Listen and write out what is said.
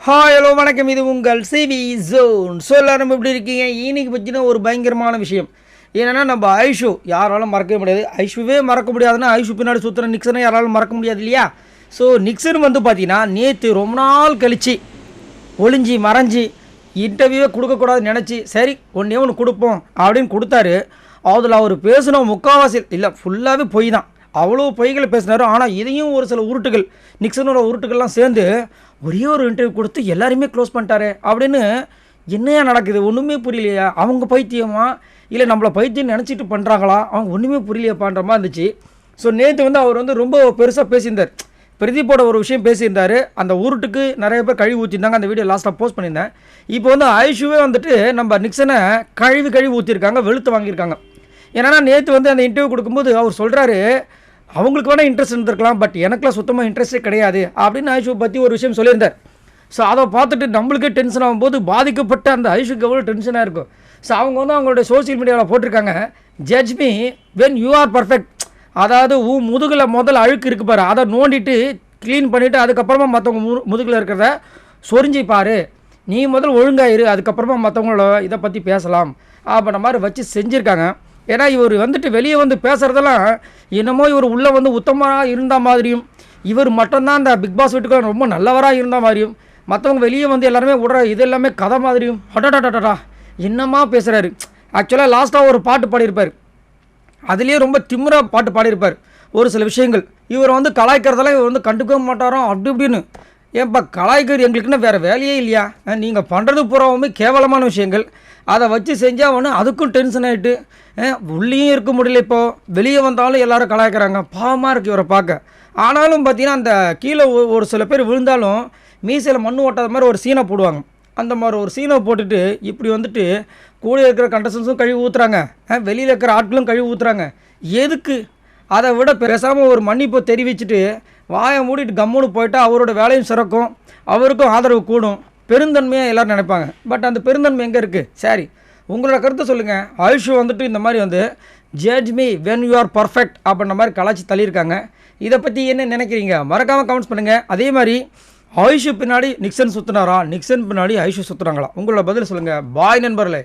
Hi hello வணக்கம். இது உங்கள் சிவி ஜோன். ஸோ எல்லாரும் எப்படி இருக்கீங்க? இன்னைக்கு பற்றின ஒரு பயங்கரமான விஷயம் என்னென்னா, நம்ம ஐஷு யாராலும் மறக்கவே முடியாது. ஐஷுவே மறக்க முடியாதுன்னா ஐஷு பின்னாடி சுற்றுற நிக்சனை யாராலும் மறக்க முடியாது இல்லையா? ஸோ நிக்சன் வந்து பார்த்தீங்கன்னா நேற்று ரொம்ப நாள் கழித்து ஒளிஞ்சி மறைஞ்சி இன்டர்வியூவே கொடுக்கக்கூடாதுன்னு நினச்சி சரி ஒன்று கொடுப்போம் அப்படின்னு கொடுத்தாரு. அதில் அவர் பேசின முக்கால்வாசி இல்லை ஃபுல்லாகவே பொய் தான். அவ்வளோ பொய்களை பேசினார். ஆனால் இதையும் ஒரு சில உருட்டுகள் நிக்சனோட உருட்டுகள்லாம் சேர்ந்து ஒரே ஒரு இன்டர்வியூ கொடுத்து எல்லாருமே க்ளோஸ் பண்ணிட்டாரு அப்படின்னு என்னையா நடக்குது? ஒன்றுமே புரியலையா? அவங்க பைத்தியமா இல்லை நம்மளை பைத்தியம் நினச்சிட்டு பண்ணுறாங்களா? அவங்க ஒன்றுமே புரியலையாப்பான்ற மாதிரி இருந்துச்சு. ஸோ நேற்று வந்து அவர் வந்து ரொம்ப பெருசாக பேசியிருந்தார். பிரதீப்போட ஒரு விஷயம் பேசியிருந்தார். அந்த உருட்டுக்கு நிறைய பேர் கழுவி ஊற்றிருந்தாங்க. அந்த வீடியோ லாஸ்ட்டாக போஸ்ட் பண்ணியிருந்தேன். இப்போ வந்து ஐஷுவே வந்துட்டு நம்ம நிக்சனை கழுவி ஊற்றிருக்காங்க, வெளுத்து வாங்கியிருக்காங்க. ஏன்னா நேற்று வந்து அந்த இன்டர்வியூ கொடுக்கும்போது அவர் சொல்கிறாரு, அவங்களுக்கு வேணால் இன்ட்ரெஸ்ட் இருந்திருக்கலாம், பட் எனக்குலாம் சுத்தமாக இன்ட்ரெஸ்ட்டே கிடையாது அப்படின்னு ஐஷுவை பற்றி ஒரு விஷயம் சொல்லியிருந்தார். ஸோ அதை பார்த்துட்டு நம்மளுக்கே டென்ஷன் ஆகும்போது பாதிக்கப்பட்ட அந்த ஐஷுக்கு எவ்வளோ டென்ஷனாக இருக்கும். ஸோ அவங்க வந்து அவங்களுடைய சோசியல் மீடியாவில் போட்டிருக்காங்க, judge me when you are perfect. அதாவது முதுகில் முதல்ல அழுக்கு இருக்கு பாரு, அதை நோண்டிட்டு க்ளீன் பண்ணிவிட்டு அதுக்கப்புறமா மற்றவங்க முதுகில் இருக்கிறத சொரிஞ்சி பாரு. நீ முதல் ஒழுங்காயிரு, அதுக்கப்புறமா மற்றவங்களோட இதை பற்றி பேசலாம் அப்படின்ற மாதிரி வச்சு செஞ்சுருக்காங்க. ஏன்னா இவர் வந்துட்டு வெளியே வந்து பேசுகிறதெல்லாம் என்னமோ இவர் உள்ளே வந்து உத்தமராக இருந்த மாதிரியும், இவர் மட்டும்தான் அந்த பிக் பாஸ் வீட்டுக்கு ரொம்ப நல்லவராக இருந்த மாதிரியும், மற்றவங்க வெளியே வந்து எல்லாருமே விடுற இது எல்லாமே கதை மாதிரியும் ஹட்டா என்னமா பேசுகிறாரு. ஆக்சுவலாக லாஸ்ட்டாக ஒரு பாட்டு பாடியிருப்பார். அதுலேயே ரொம்ப திமிராக பாட்டு பாடியிருப்பார். ஒரு சில விஷயங்கள் இவர் வந்து கலாய்க்கிறதெல்லாம் இவர் வந்து கண்டுக்க மாட்டாரோ அப்படி இப்படின்னு. ஏன்ப்பா கலாய்க்கர், எங்களுக்குன்னு வேறு வேலையே இல்லையா? நீங்கள் பண்ணுறது பூராவுமே கேவலமான விஷயங்கள். அதை வச்சு செஞ்சால் ஒன்று அதுக்கும் டென்ஷன் ஆகிட்டு உள்ளேயும் இருக்க முடியல. இப்போது வெளியே வந்தாலும் எல்லோரும் கலாய்க்கிறாங்க. பாவமாக இருக்குது இவரை பார்க்க. ஆனாலும் பார்த்தீங்கன்னா அந்த கீழே ஒரு சில பேர் விழுந்தாலும் மீசையில் மண் ஓட்டாத மாதிரி ஒரு சீனை போடுவாங்க. அந்த மாதிரி ஒரு சீனை போட்டுட்டு இப்படி வந்துட்டு கூட இருக்கிற கண்டஸ்டன்ஸும் கழுவி ஊற்றுறாங்க, வெளியில் இருக்கிற ஆட்களும் கழுவி ஊற்றுறாங்க. எதுக்கு? அதை விட பேசாமல் ஒரு மன்னிப்பை தெரிவிச்சுட்டு வாயை மூடிட்டு கம்முன்னு போயிட்டால் அவரோட வேலையும் சிறக்கும், அவருக்கும் ஆதரவு கூடும், பெருந்தன்மையாக எல்லோரும் நினைப்பாங்க. பட் அந்த பெருந்தன்மை எங்கே இருக்குது? சரி, உங்களோட கருத்தை சொல்லுங்கள். ஐஷு வந்துட்டு இந்த மாதிரி வந்து judge me when you are perfect அப்படின்ற மாதிரி கலாச்சி தள்ளியிருக்காங்க. இதை பற்றி என்ன நினைக்கிறீங்க? மறக்காமல் கமெண்ட்ஸ் பண்ணுங்கள். அதே மாதிரி ஐஷு பின்னாடி நிக்சன் சுற்றுனாரா, நிக்சன் பின்னாடி ஐஷு சுற்றுறாங்களா? உங்களோட பதில் சொல்லுங்கள். பாய் நண்பர்களே.